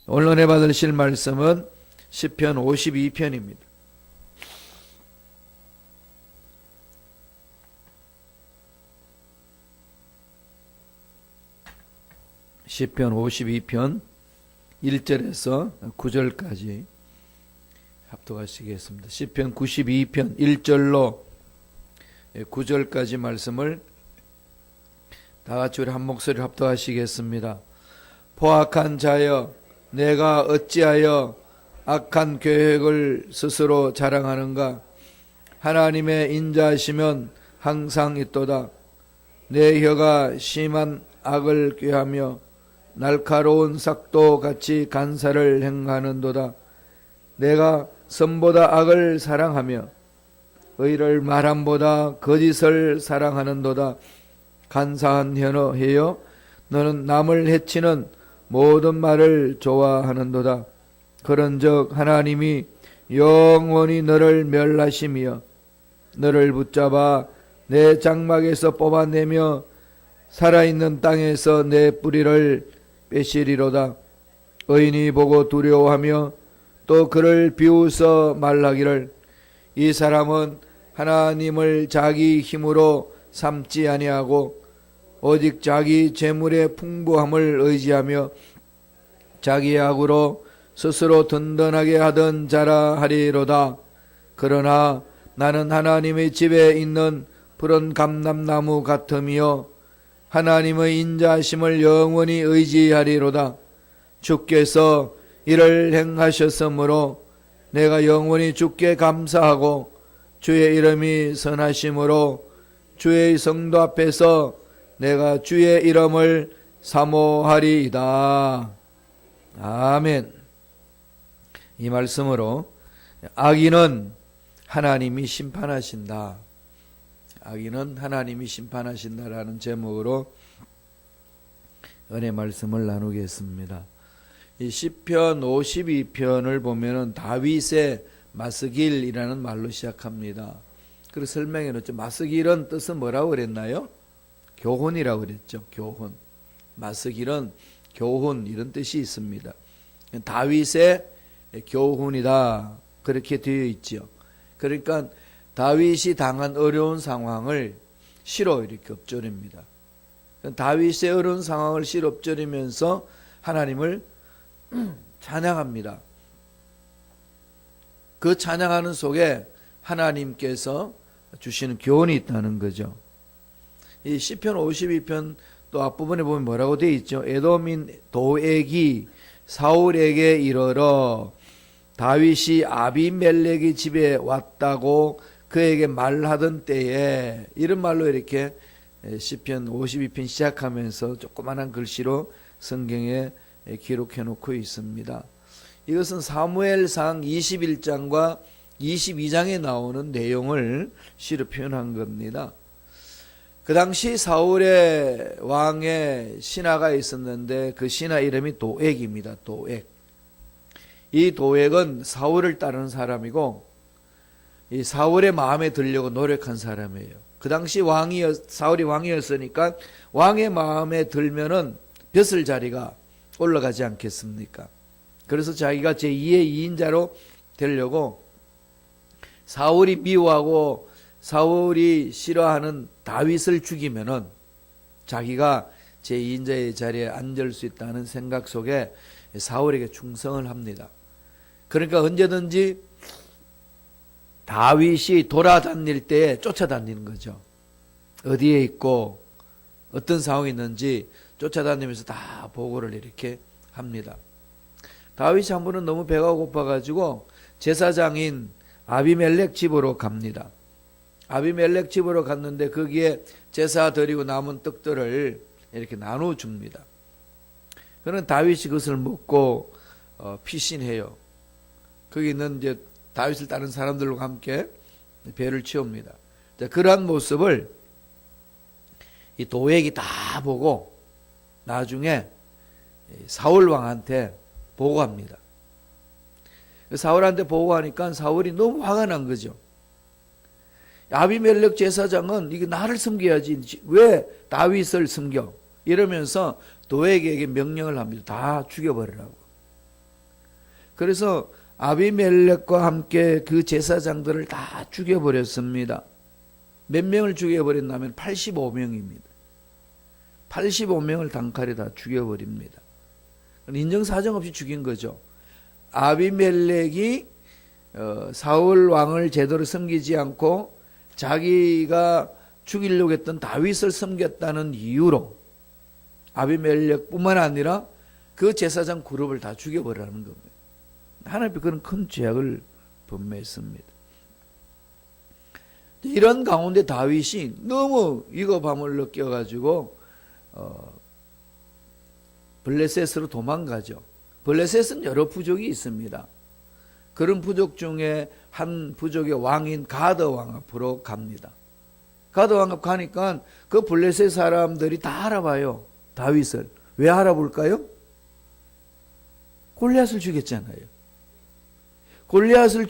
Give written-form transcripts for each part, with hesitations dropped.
오늘 은혜 받으실 말씀은 시편 52편입니다. 시편 52편 1절에서 9절까지 합독하시겠습니다. 시편 92편 1절로 9절까지 말씀을 다 같이 우리 한 목소리로 합독하시겠습니다. 포악한 자여, 내가 어찌하여 악한 계획을 스스로 자랑하는가? 하나님의 인자하시면 항상 있도다. 내 혀가 심한 악을 꾀하며 날카로운 삭도 같이 간사를 행하는도다. 내가 선보다 악을 사랑하며 의를 말함보다 거짓을 사랑하는도다. 간사한 혀너 해여, 너는 남을 해치는 모든 말을 좋아하는도다. 그런즉 하나님이 영원히 너를 멸하시며 너를 붙잡아 내 장막에서 뽑아내며 살아있는 땅에서 내 뿌리를 빼시리로다. 의인이 보고 두려워하며 또 그를 비웃어 말하기를, 이 사람은 하나님을 자기 힘으로 삼지 아니하고 오직 자기 재물의 풍부함을 의지하며 자기의 악으로 스스로 든든하게 하던 자라 하리로다. 그러나 나는 하나님의 집에 있는 푸른 감람나무 같으며 하나님의 인자하심을 영원히 의지하리로다. 주께서 이를 행하셨으므로 내가 영원히 주께 감사하고 주의 이름이 선하심으로 주의 성도 앞에서 내가 주의 이름을 사모하리이다. 아멘. 이 말씀으로 악인은 하나님이 심판하신다. 악인은 하나님이 심판하신다라는 제목으로 은혜 말씀을 나누겠습니다. 이 시편 52편을 보면은 다윗의 마스길이라는 말로 시작합니다. 그래서 설명해 놓죠. 마스길은 뜻은 뭐라고 그랬나요? 교훈이라고 그랬죠. 교훈. 마스길은 교훈 이런 뜻이 있습니다. 다윗의 교훈이다 그렇게 되어 있죠. 그러니까 다윗이 당한 어려운 상황을 시로 이렇게 엎조립니다. 다윗의 어려운 상황을 시로 엎조리면서 하나님을 찬양합니다. 그 찬양하는 속에 하나님께서 주시는 교훈이 있다는 거죠. 이 시편 52편 또 앞부분에 보면 뭐라고 되어 있죠? 에돔인 도액이 사울에게 이르러 다윗이 아비멜렉의 집에 왔다고 그에게 말하던 때에, 이런 말로 이렇게 시편 52편 시작하면서 조그만한 글씨로 성경에 기록해 놓고 있습니다. 이것은 사무엘상 21장과 22장에 나오는 내용을 시로 표현한 겁니다. 그 당시 사울의 왕의 신하가 있었는데 그 신하 이름이 도액입니다. 도액. 이 도액은 사울을 따르는 사람이고 이 사울의 마음에 들려고 노력한 사람이에요. 그 당시 사울이 왕이었으니까 왕의 마음에 들면은 벼슬 자리가 올라가지 않겠습니까? 그래서 자기가 제2의 2인자로 되려고 사울이 미워하고 사울이 싫어하는 다윗을 죽이면은 자기가 제2인자의 자리에 앉을 수 있다는 생각 속에 사울에게 충성을 합니다. 그러니까 언제든지 다윗이 돌아다닐 때에 쫓아다니는 거죠. 어디에 있고 어떤 상황이 있는지 쫓아다니면서 다 보고를 이렇게 합니다. 다윗이 한 번은 너무 배가 고파가지고 제사장인 아비멜렉 집으로 갑니다. 아비멜렉 집으로 갔는데 거기에 제사 드리고 남은 떡들을 이렇게 나눠 줍니다. 그는 다윗이 그것을 먹고 피신해요. 거기 있는 이제 다윗을 따르는 사람들과 함께 배를 채웁니다. 자, 그러한 모습을 이 도액이 다 보고 나중에 사울 왕한테 보고합니다. 사울한테 보고하니까 사울이 너무 화가 난 거죠. 아비멜렉 제사장은 이게 나를 섬겨야지 왜 다윗을 섬겨? 이러면서 도액에게 명령을 합니다. 다 죽여버리라고. 그래서 아비멜렉과 함께 그 제사장들을 다 죽여버렸습니다. 몇 명을 죽여버렸냐면 85명입니다. 85명을 단칼에 다 죽여버립니다. 인정사정 없이 죽인 거죠. 아비멜렉이 사울 왕을 제대로 섬기지 않고 자기가 죽이려고 했던 다윗을 섬겼다는 이유로 아비멜렉뿐만 아니라 그 제사장 그룹을 다 죽여버리라는 겁니다. 하나님께 그런 큰 죄악을 범했습니다. 이런 가운데 다윗이 너무 위급함을 느껴가지고 블레셋으로 도망가죠. 블레셋은 여러 부족이 있습니다. 그런 부족 중에 한 부족의 왕인 가드 왕 앞으로 갑니다. 가드 왕 앞 가니까 그 블레셋 사람들이 다 알아봐요. 다윗을. 왜 알아볼까요? 골리앗을 죽였잖아요. 골리앗을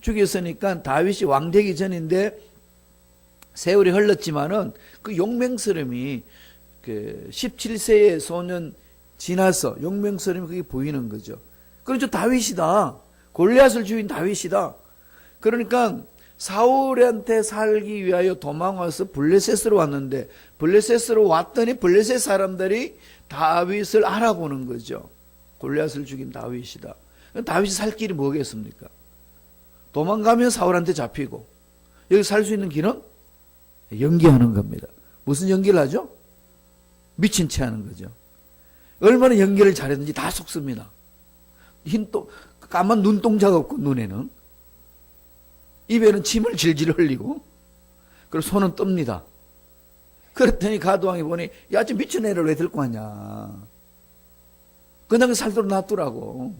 죽였으니까 다윗이 왕 되기 전인데 세월이 흘렀지만은 그 용맹스러움이 그 17세의 소년 지나서 용맹스러움이 그게 보이는 거죠. 그렇죠. 다윗이다. 골리앗을 죽인 다윗이다. 그러니까 사울한테 살기 위하여 도망와서 블레셋으로 왔는데 블레셋으로 왔더니 블레셋 사람들이 다윗을 알아보는 거죠. 골리앗을 죽인 다윗이다. 다윗이 살 길이 뭐겠습니까? 도망가면 사울한테 잡히고 여기 살 수 있는 길은 연기하는 겁니다. 무슨 연기를 하죠? 미친 채 하는 거죠. 얼마나 연기를 잘했는지 다 속습니다. 까만 눈동자가 없고 눈에는 입에는 침을 질질 흘리고 그리고 손은 뜹니다. 그랬더니 가드왕이 보니 야, 저 미친 애를 왜 들고 왔냐. 그냥 살도록 놔두라고.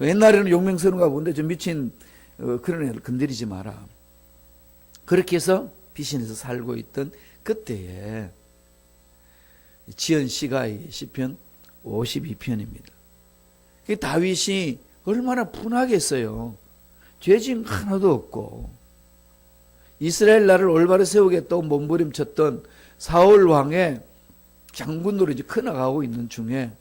옛날에는 용맹스러운가 본데 저 미친 그런 애를 건드리지 마라. 그렇게 해서 피신해서 살고 있던 그때에 지은 시가의 시편 52편입니다. 다윗이 얼마나 분하겠어요. 죄진 하나도 없고 이스라엘 나라를 올바로 세우겠다고 몸부림쳤던 사울 왕의 장군으로 이제 커나가고 있는 중에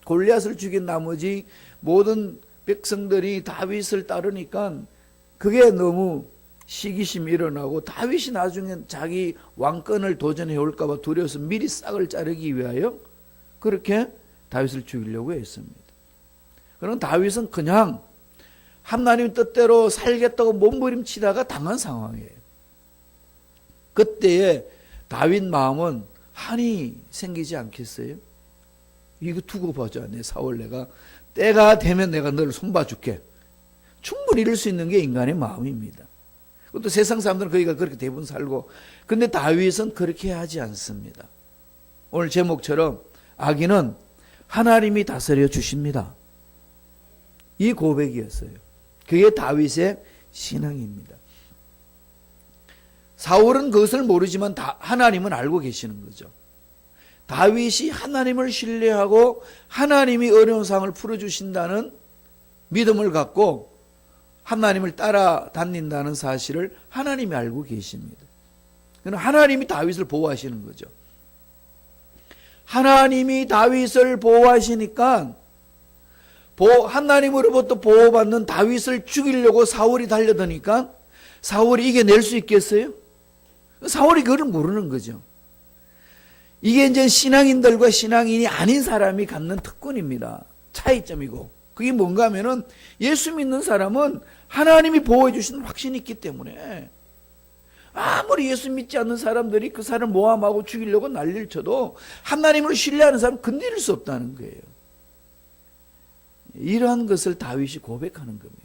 골리앗을 죽인 나머지 모든 백성들이 다윗을 따르니까 그게 너무 시기심이 일어나고 다윗이 나중에 자기 왕권을 도전해 올까 봐 두려워서 미리 싹을 자르기 위하여 그렇게 다윗을 죽이려고 했습니다. 그럼 다윗은 그냥 하나님 뜻대로 살겠다고 몸부림치다가 당한 상황이에요. 그때에 다윗 마음은 한이 생기지 않겠어요? 이거 두고 보자. 내 사울 내가 때가 되면 내가 너를 손봐줄게. 충분히 이룰 수 있는 게 인간의 마음입니다. 그것도 세상 사람들은 거기가 그렇게 대부분 살고, 근데 다윗은 그렇게 하지 않습니다. 오늘 제목처럼 악인은 하나님이 다스려 주십니다. 이 고백이었어요. 그게 다윗의 신앙입니다. 사울은 그것을 모르지만 하나님은 알고 계시는 거죠. 다윗이 하나님을 신뢰하고 하나님이 어려운 상황을 풀어주신다는 믿음을 갖고 하나님을 따라다닌다는 사실을 하나님이 알고 계십니다. 하나님이 다윗을 보호하시는 거죠. 하나님이 다윗을 보호하시니까 하나님으로부터 보호받는 다윗을 죽이려고 사울이 달려드니까 사울이 이겨낼 수 있겠어요? 사울이 그걸 모르는 거죠. 이게 이제 신앙인들과 신앙인이 아닌 사람이 갖는 특권입니다. 차이점이고. 그게 뭔가 하면은 예수 믿는 사람은 하나님이 보호해 주시는 확신이 있기 때문에 아무리 예수 믿지 않는 사람들이 그 사람을 모함하고 죽이려고 난리를 쳐도 하나님을 신뢰하는 사람은 건드릴 수 없다는 거예요. 이러한 것을 다윗이 고백하는 겁니다.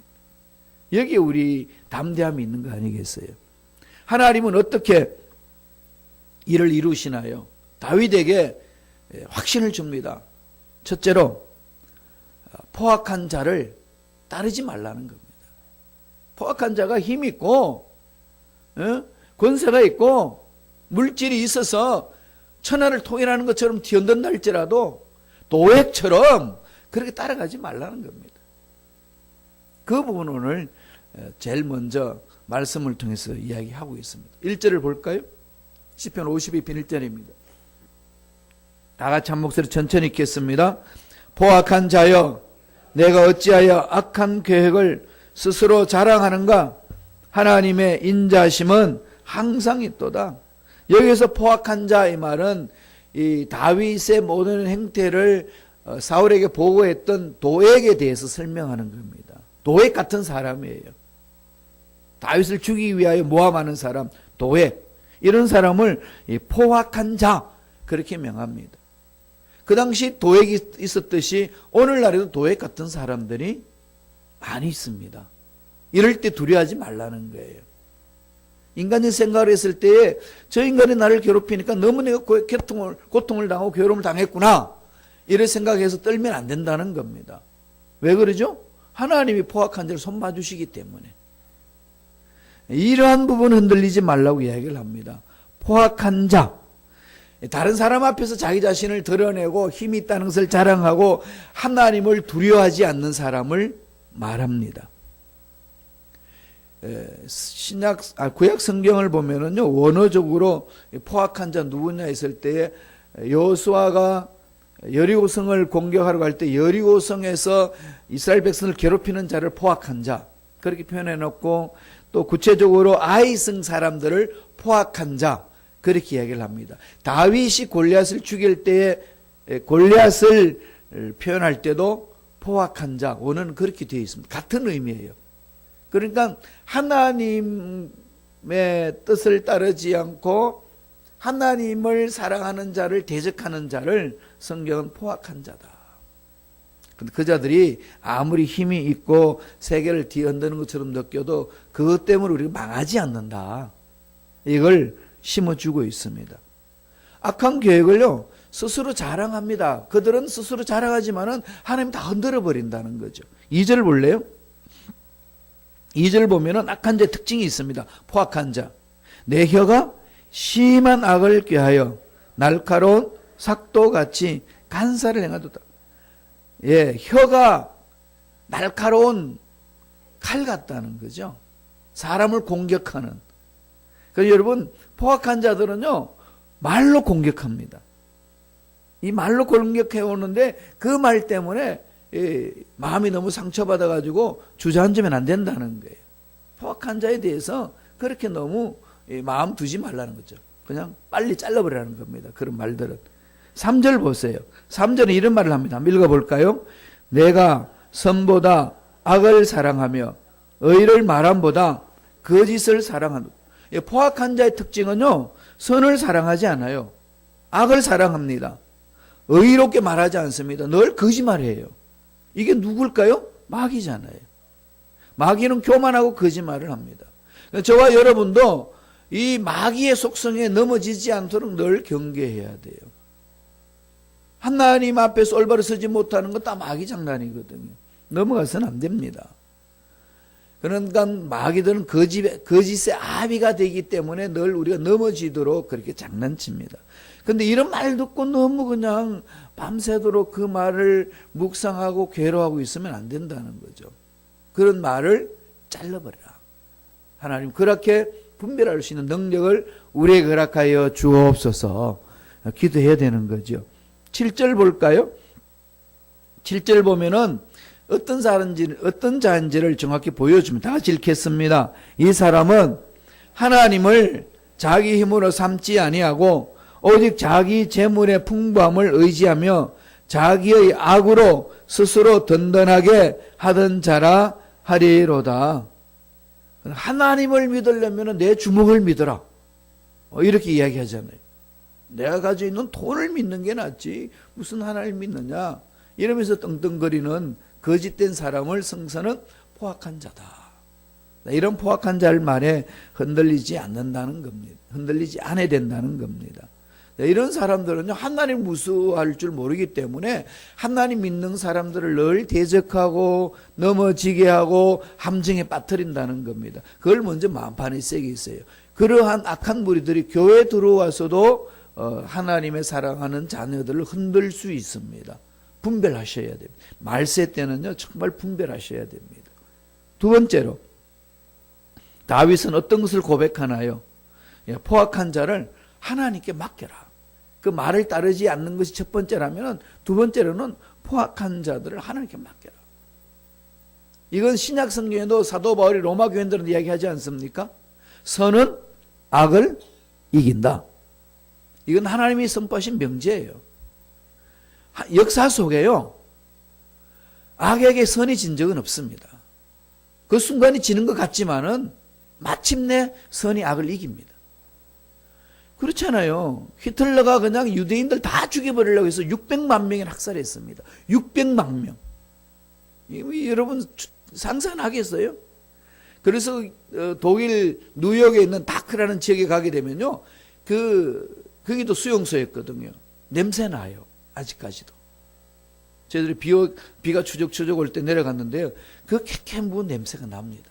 여기에 우리 담대함이 있는 거 아니겠어요? 하나님은 어떻게 일을 이루시나요? 다윗에게 확신을 줍니다. 첫째로 포악한 자를 따르지 말라는 겁니다. 포악한 자가 힘 있고 권세가 있고 물질이 있어서 천하를 통일하는 것처럼 뛰어든다 할지라도 도액처럼 그렇게 따라가지 말라는 겁니다. 그 부분을 오늘 제일 먼저 말씀을 통해서 이야기하고 있습니다. 1절을 볼까요? 시편 52편 1절입니다. 다 같이 한 목소리 천천히 읽겠습니다. 포악한 자여 내가 어찌하여 악한 계획을 스스로 자랑하는가? 하나님의 인자심은 항상 있도다. 여기서 포악한 자 이 말은 이 다윗의 모든 행태를 사울에게 보고했던 도액에 대해서 설명하는 겁니다. 도액 같은 사람이에요. 다윗을 죽이기 위하여 모함하는 사람, 도액. 이런 사람을 포악한 자 그렇게 명합니다. 그 당시 도액이 있었듯이 오늘날에도 도액 같은 사람들이 많이 있습니다. 이럴 때 두려워하지 말라는 거예요. 인간이 생각을 했을 때에 저 인간이 나를 괴롭히니까 너무 내가 고통을 당하고 괴로움을 당했구나. 이런 생각해서 떨면 안 된다는 겁니다. 왜 그러죠? 하나님이 포악한 자를 손봐주시기 때문에. 이러한 부분 흔들리지 말라고 이야기를 합니다. 포악한 자. 다른 사람 앞에서 자기 자신을 드러내고 힘이 있다는 것을 자랑하고 하나님을 두려워하지 않는 사람을 말합니다. 구약 성경을 보면은요, 원어적으로 포악한 자 누구냐 했을 때에 여호수아가 여리고성을 공격하러 갈 때 여리고성에서 이스라엘 백성을 괴롭히는 자를 포악한 자 그렇게 표현해 놓고 또 구체적으로 아이성 사람들을 포악한 자 그렇게 이야기를 합니다. 다윗이 골리앗을 죽일 때에 골리앗을 표현할 때도 포악한 자 원어는 그렇게 되어 있습니다. 같은 의미예요. 그러니까 하나님의 뜻을 따르지 않고 하나님을 사랑하는 자를 대적하는 자를 성경은 포악한 자다. 그 자들이 아무리 힘이 있고 세계를 뒤흔드는 것처럼 느껴도 그것 때문에 우리가 망하지 않는다. 이걸 심어주고 있습니다. 악한 계획을요 스스로 자랑합니다. 그들은 스스로 자랑하지만은 하나님 다 흔들어 버린다는 거죠. 2절 볼래요? 2절 보면은 악한 자의 특징이 있습니다. 포악한 자. 내 혀가 심한 악을 꾀하여 날카로운 삭도같이 간사를 행하도다. 예, 혀가 날카로운 칼 같다는 거죠. 사람을 공격하는. 그래서 여러분, 포악한 자들은요, 말로 공격합니다. 이 말로 공격해 오는데 그 말 때문에 마음이 너무 상처받아가지고 주저앉으면 안 된다는 거예요. 포악한 자에 대해서 그렇게 너무 마음 두지 말라는 거죠. 그냥 빨리 잘라버리라는 겁니다. 그런 말들은. 3절 보세요. 3절은 이런 말을 합니다. 한번 읽어볼까요? 내가 선보다 악을 사랑하며 의를 말함보다 거짓을 사랑하는. 포악한 자의 특징은요, 선을 사랑하지 않아요. 악을 사랑합니다. 의롭게 말하지 않습니다. 늘 거짓말해요. 이게 누굴까요? 마귀잖아요. 마귀는 교만하고 거짓말을 합니다. 저와 여러분도 이 마귀의 속성에 넘어지지 않도록 늘 경계해야 돼요. 하나님 앞에서 올바로 서지 못하는 건 다 마귀 장난이거든요. 넘어가서는 안 됩니다. 그러니까 마귀들은 거짓의 아비가 되기 때문에 늘 우리가 넘어지도록 그렇게 장난칩니다. 근데 이런 말 듣고 너무 그냥 밤새도록 그 말을 묵상하고 괴로워하고 있으면 안 된다는 거죠. 그런 말을 잘라버려라. 하나님 그렇게 분별할 수 있는 능력을 우리에게 허락하여 주옵소서. 기도해야 되는 거죠. 7절 볼까요? 7절 보면은 어떤 자인지를 정확히 보여주면 다 읽겠습니다. 이 사람은 하나님을 자기 힘으로 삼지 아니하고 오직 자기 재물의 풍부함을 의지하며 자기의 악으로 스스로 든든하게 하던 자라 하리로다. 하나님을 믿으려면 내 주먹을 믿어라. 이렇게 이야기하잖아요. 내가 가지고 있는 돈을 믿는 게 낫지 무슨 하나님 믿느냐 이러면서 떵떵거리는 거짓된 사람을 성서는 포악한 자다. 이런 포악한 자를 말에 흔들리지 않는다는 겁니다. 흔들리지 않아야 된다는 겁니다. 이런 사람들은요, 하나님 무수할 줄 모르기 때문에 하나님 믿는 사람들을 늘 대적하고 넘어지게 하고 함정에 빠뜨린다는 겁니다. 그걸 먼저 마음판에 세게 있어요. 그러한 악한 무리들이 교회에 들어와서도 하나님의 사랑하는 자녀들을 흔들 수 있습니다. 분별하셔야 됩니다. 말세 때는요, 정말 분별하셔야 됩니다. 두 번째로, 다윗은 어떤 것을 고백하나요? 포악한 자를 하나님께 맡겨라. 그 말을 따르지 않는 것이 첫 번째라면 두 번째로는 포악한 자들을 하나님께 맡겨라. 이건 신약 성경에도 사도 바울이 로마 교인들한테 이야기하지 않습니까? 선은 악을 이긴다. 이건 하나님이 선포하신 명제예요. 역사 속에요, 악에게 선이 진 적은 없습니다. 그 순간이 지는 것 같지만은 마침내 선이 악을 이깁니다. 그렇잖아요. 히틀러가 그냥 유대인들 다 죽여버리려고 해서 600만 명을 학살했습니다. 600만 명. 여러분 상상하겠어요? 그래서 독일 뉴욕에 있는 다크라는 지역에 가게 되면요, 거기도 수용소였거든요. 냄새 나요. 아직까지도. 저희들이 비가 추적추적 올 때 내려갔는데요, 그 캑캑 냄새가 납니다.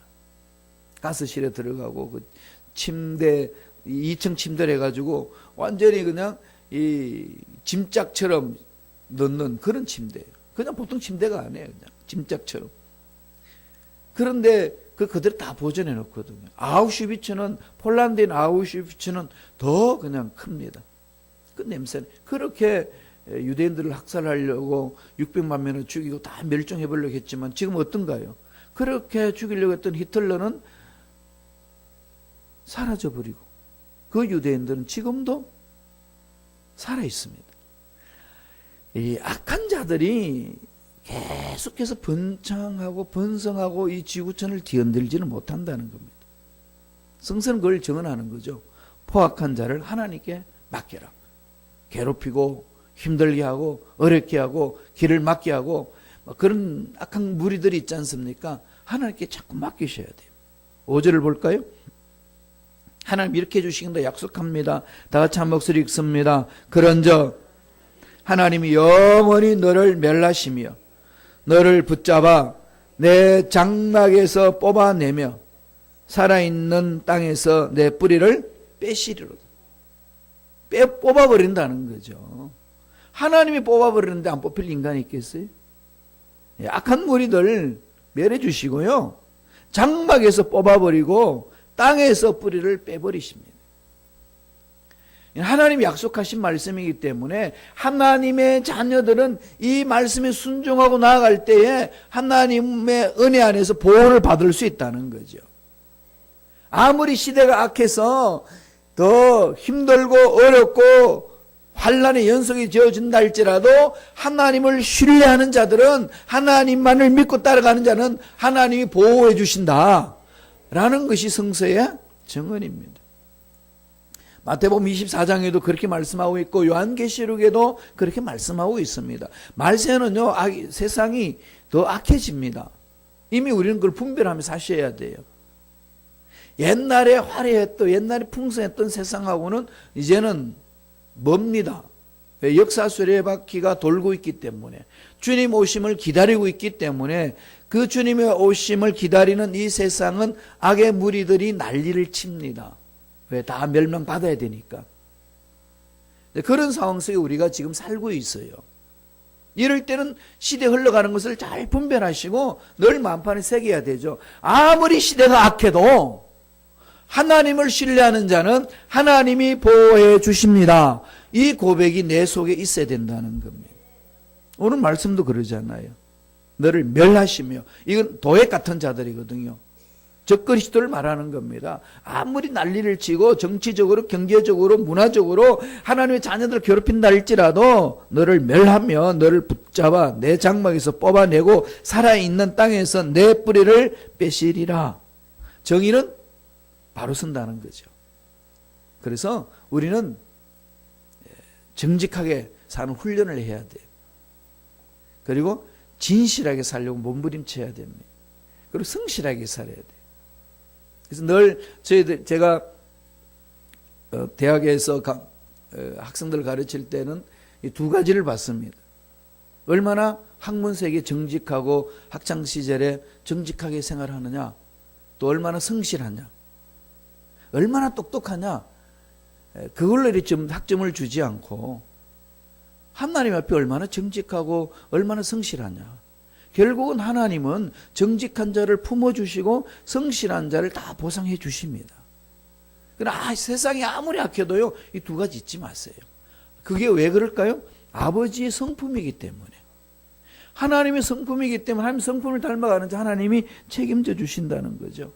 가스실에 들어가고 그 침대 2층 침대를 해가지고 완전히 그냥 이 짐짝처럼 넣는 그런 침대예요. 그냥 보통 침대가 아니에요. 그냥 짐짝처럼. 그런데 그대로 다 보존해 놓거든요. 아우슈비츠는, 폴란드인 아우슈비츠는 더 그냥 큽니다. 그 냄새는. 그렇게 유대인들을 학살하려고 600만 명을 죽이고 다 멸종해보려고 했지만 지금 어떤가요? 그렇게 죽이려고 했던 히틀러는 사라져버리고 그 유대인들은 지금도 살아있습니다. 이 악한 자들이 계속해서 번창하고 번성하고 이 지구촌을 뒤흔들지는 못한다는 겁니다. 성서는 그걸 증언하는 거죠. 포악한 자를 하나님께 맡겨라. 괴롭히고 힘들게 하고 어렵게 하고 길을 막게 하고 그런 악한 무리들이 있지 않습니까? 하나님께 자꾸 맡기셔야 돼요. 5절을 볼까요? 하나님 이렇게 해주시긴다 약속합니다. 다 같이 한 목소리 읽습니다. 그런즉 하나님이 영원히 너를 멸하시며 너를 붙잡아 내 장막에서 뽑아내며 살아있는 땅에서 내 뿌리를 빼시리로다. 뽑아버린다는 거죠. 하나님이 뽑아버리는데 안 뽑힐 인간이 있겠어요? 악한 무리들 멸해 주시고요, 장막에서 뽑아버리고 땅에서 뿌리를 빼버리십니다. 하나님이 약속하신 말씀이기 때문에 하나님의 자녀들은 이 말씀에 순종하고 나아갈 때에 하나님의 은혜 안에서 보호를 받을 수 있다는 거죠. 아무리 시대가 악해서 더 힘들고 어렵고 환난의 연속이 지어진다 할지라도 하나님을 신뢰하는 자들은, 하나님만을 믿고 따라가는 자는 하나님이 보호해 주신다 라는 것이 성서의 증언입니다. 마태복음 24장에도 그렇게 말씀하고 있고 요한계시록에도 그렇게 말씀하고 있습니다. 말세는요, 세상이 더 악해집니다. 이미 우리는 그걸 분별하며 사셔야 돼요. 옛날에 화려했던, 옛날에 풍성했던 세상하고는 이제는 멉니다. 역사 수레바퀴가 돌고 있기 때문에, 주님 오심을 기다리고 있기 때문에, 그 주님의 오심을 기다리는 이 세상은 악의 무리들이 난리를 칩니다. 왜? 다 멸망받아야 되니까. 그런 상황 속에 우리가 지금 살고 있어요. 이럴 때는 시대 흘러가는 것을 잘 분별하시고 늘 만판에 새겨야 되죠. 아무리 시대가 악해도 하나님을 신뢰하는 자는 하나님이 보호해 주십니다. 이 고백이 내 속에 있어야 된다는 겁니다. 오늘 말씀도 그러잖아요. 너를 멸하시며, 이건 도액 같은 자들이거든요. 적그리스도를 말하는 겁니다. 아무리 난리를 치고 정치적으로, 경제적으로, 문화적으로 하나님의 자녀들을 괴롭힌다 할지라도 너를 멸하며 너를 붙잡아 내 장막에서 뽑아내고 살아있는 땅에서 내 뿌리를 빼시리라. 정의는 바로 선다는 거죠. 그래서 우리는 정직하게 사는 훈련을 해야 돼요. 그리고 진실하게 살려고 몸부림쳐야 됩니다. 그리고 성실하게 살아야 돼요. 그래서 늘 제가 대학에서 학생들을 가르칠 때는 이 두 가지를 봤습니다. 얼마나 학문세계에 정직하고 학창시절에 정직하게 생활하느냐, 또 얼마나 성실하냐, 얼마나 똑똑하냐, 그걸로 이렇게 학점을 주지 않고 하나님 앞에 얼마나 정직하고 얼마나 성실하냐. 결국은 하나님은 정직한 자를 품어주시고 성실한 자를 다 보상해 주십니다. 그러나 세상이 아무리 악해도요, 이 두 가지 잊지 마세요. 그게 왜 그럴까요? 아버지의 성품이기 때문에. 하나님의 성품이기 때문에 하나님 성품을 닮아가는지 하나님이 책임져 주신다는 거죠.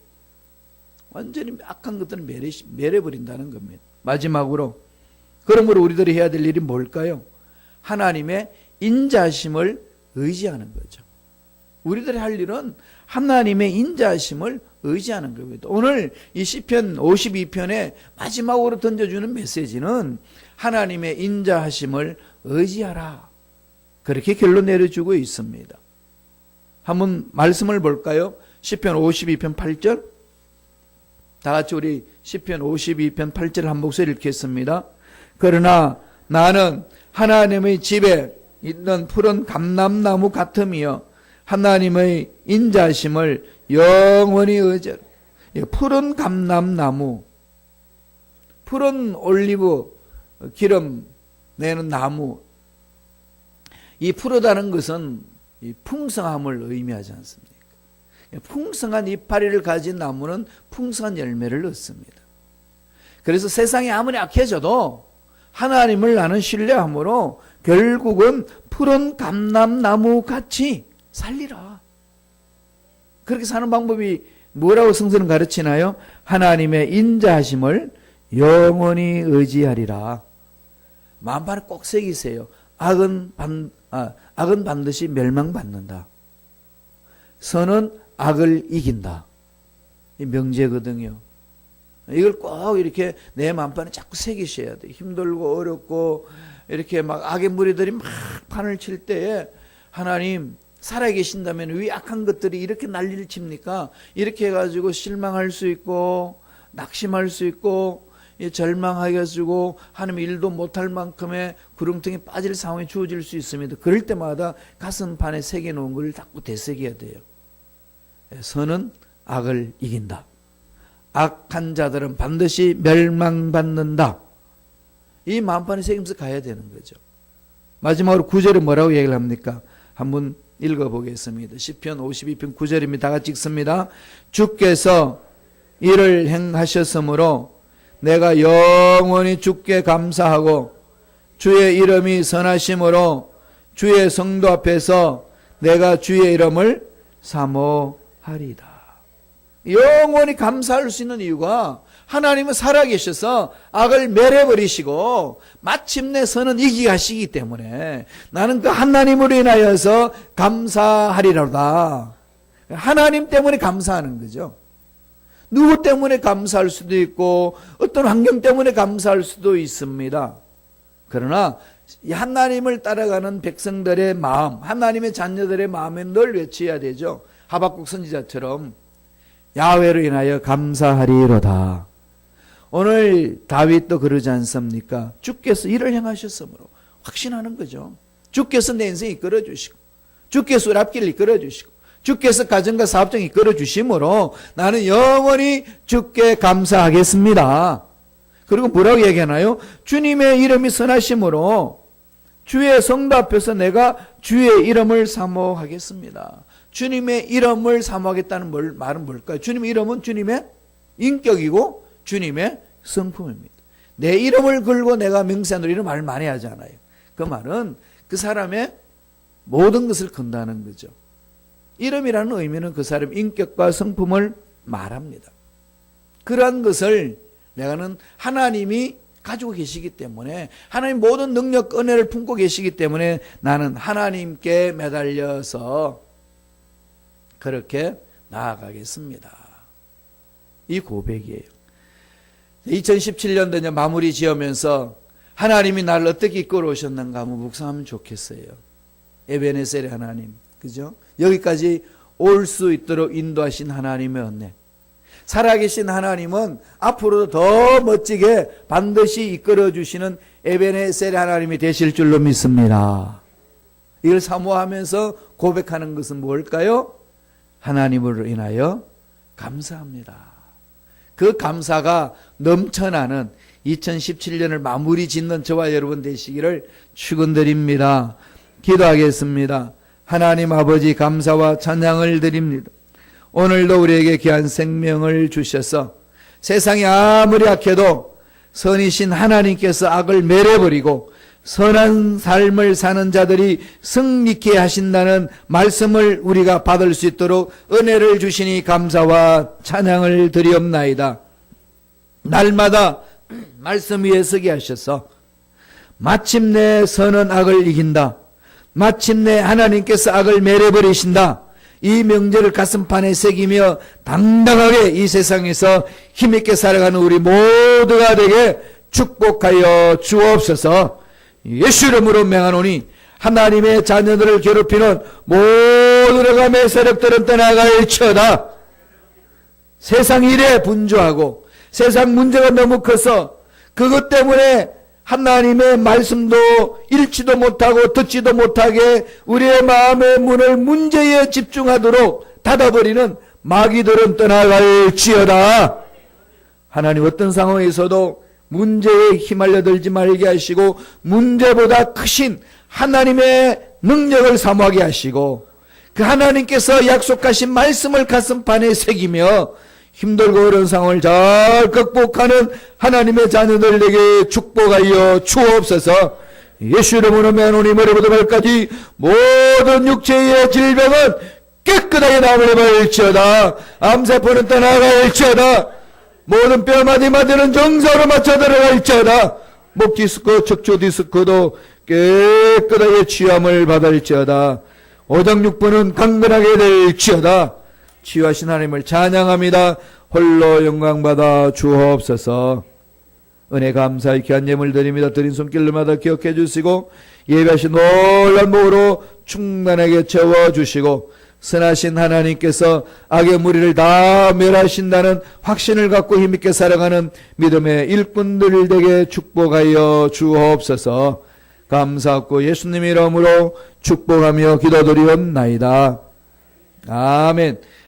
완전히 악한 것들은 멸해버린다는 겁니다. 마지막으로, 그러므로 우리들이 해야 될 일이 뭘까요? 하나님의 인자하심을 의지하는 거죠. 우리들이 할 일은 하나님의 인자하심을 의지하는 겁니다. 오늘 이 시편 52편에 마지막으로 던져주는 메시지는 하나님의 인자하심을 의지하라, 그렇게 결론 내려주고 있습니다. 한번 말씀을 볼까요? 시편 52편 8절. 다 같이 우리 시편 52편 8절 한 목소리 읽겠습니다. 그러나 나는 하나님의 집에 있는 푸른 감람나무 같으며 하나님의 인자심을 영원히 의지하라. 푸른 감람나무, 푸른 올리브 기름 내는 나무, 이 푸르다는 것은 이 풍성함을 의미하지 않습니까? 풍성한 이파리를 가진 나무는 풍성한 열매를 얻습니다. 그래서 세상이 아무리 악해져도 하나님을 나는 신뢰함으로 결국은 푸른 감람나무 같이 살리라. 그렇게 사는 방법이 뭐라고 성서는 가르치나요? 하나님의 인자하심을 영원히 의지하리라. 마음판에 꼭 새기세요. 악은 반드시 멸망받는다. 선은 악을 이긴다. 이 명제거든요. 이걸 꼭 이렇게 내 마음판에 자꾸 새기셔야 돼요. 힘들고 어렵고 이렇게 막 악의 무리들이 막 판을 칠 때에 하나님 살아계신다면 왜 악한 것들이 이렇게 난리를 칩니까? 이렇게 해가지고 실망할 수 있고 낙심할 수 있고 절망하게 해주고 하나님 일도 못할 만큼의 구렁텅이 빠질 상황이 주어질 수 있습니다. 그럴 때마다 가슴판에 새겨놓은 걸 자꾸 되새겨야 돼요. 선은 악을 이긴다. 악한 자들은 반드시 멸망받는다. 이 마음판에 새기면서 가야 되는 거죠. 마지막으로 9절에 뭐라고 얘기를 합니까? 한번 읽어보겠습니다. 시편 52편 9절입니다. 다 같이 읽습니다. 주께서 이를 행하셨으므로 내가 영원히 주께 감사하고 주의 이름이 선하심으로 주의 성도 앞에서 내가 주의 이름을 사모하리다. 영원히 감사할 수 있는 이유가 하나님은 살아계셔서 악을 멸해버리시고 마침내 선은 이기게 하시기 때문에 나는 그 하나님으로 인하여서 감사하리로다. 하나님 때문에 감사하는 거죠. 누구 때문에 감사할 수도 있고 어떤 환경 때문에 감사할 수도 있습니다. 그러나 하나님을 따라가는 백성들의 마음, 하나님의 자녀들의 마음에 늘 외쳐야 되죠. 하박국 선지자처럼 야훼로 인하여 감사하리로다. 오늘 다윗도 그러지 않습니까? 주께서 이를 행하셨으므로 확신하는 거죠. 주께서 내 인생 이끌어 주시고 주께서 우리 앞길 이끌어 주시고 주께서 가정과 사업장 이끌어 주심으로 나는 영원히 주께 감사하겠습니다. 그리고 뭐라고 얘기하나요? 주님의 이름이 선하심으로 주의 성도 앞에서 내가 주의 이름을 사모하겠습니다. 주님의 이름을 사모하겠다는 말은 뭘까요? 주님의 이름은 주님의 인격이고 주님의 성품입니다. 내 이름을 걸고 내가 명세하노라 이런 말을 많이 하잖아요. 그 말은 그 사람의 모든 것을 건다는 거죠. 이름이라는 의미는 그 사람의 인격과 성품을 말합니다. 그러한 것을 내가는 하나님이 가지고 계시기 때문에 하나님 모든 능력, 은혜를 품고 계시기 때문에 나는 하나님께 매달려서 그렇게 나아가겠습니다. 이 고백이에요. 2017년도 마무리 지으면서 하나님이 나를 어떻게 이끌어 오셨는가 한번 묵상하면 좋겠어요. 에베네셀의 하나님, 그죠? 여기까지 올 수 있도록 인도하신 하나님의 은혜. 살아계신 하나님은 앞으로도 더 멋지게 반드시 이끌어 주시는 에베네셀의 하나님이 되실 줄로 믿습니다. 이걸 사모하면서 고백하는 것은 뭘까요? 하나님으로 인하여 감사합니다. 그 감사가 넘쳐나는 2017년을 마무리 짓는 저와 여러분 되시기를 축원드립니다. 기도하겠습니다. 하나님 아버지 감사와 찬양을 드립니다. 오늘도 우리에게 귀한 생명을 주셔서 세상이 아무리 악해도 선이신 하나님께서 악을 멸해버리고 선한 삶을 사는 자들이 승리케 하신다는 말씀을 우리가 받을 수 있도록 은혜를 주시니 감사와 찬양을 드리옵나이다. 날마다 말씀 위에 서게 하셔서 마침내 선은 악을 이긴다. 마침내 하나님께서 악을 멸해버리신다. 이 명제를 가슴판에 새기며 당당하게 이 세상에서 힘있게 살아가는 우리 모두가 되게 축복하여 주옵소서. 예수 이름으로 명하노니 하나님의 자녀들을 괴롭히는 모든 감의 세력들은 떠나갈지어다. 세상 일에 분주하고 세상 문제가 너무 커서 그것 때문에 하나님의 말씀도 읽지도 못하고 듣지도 못하게 우리의 마음의 문을 문제에 집중하도록 닫아버리는 마귀들은 떠나갈지어다. 하나님 어떤 상황에서도 문제에 휘말려 들지 말게 하시고 문제보다 크신 하나님의 능력을 사모하게 하시고 그 하나님께서 약속하신 말씀을 가슴판에 새기며 힘들고 어려운 상황을 잘 극복하는 하나님의 자녀들에게 축복하여 주옵소서. 예수 이름으로 매노니 머리부터 발까지 모든 육체의 질병은 깨끗하게 나물려버릴지어다. 암세포는 떠나갈지어다. 모든 뼈마디마디는 정상으로 맞춰 들어갈지어다. 목 디스크, 척추 디스크도 깨끗하게 치유함을 받을지어다. 오장육부는 강건하게 될지어다. 치유하신 하나님을 찬양합니다. 홀로 영광받아 주옵소서. 은혜 감사히 귀한 예물 드립니다. 드린 손길마다 기억해 주시고 예배하신 놀란 복으로 충만하게 채워주시고 선하신 하나님께서 악의 무리를 다 멸하신다는 확신을 갖고 힘있게 살아가는 믿음의 일꾼들 되게 축복하여 주옵소서. 감사하고 예수님 이름으로 축복하며 기도드리옵나이다. 아멘.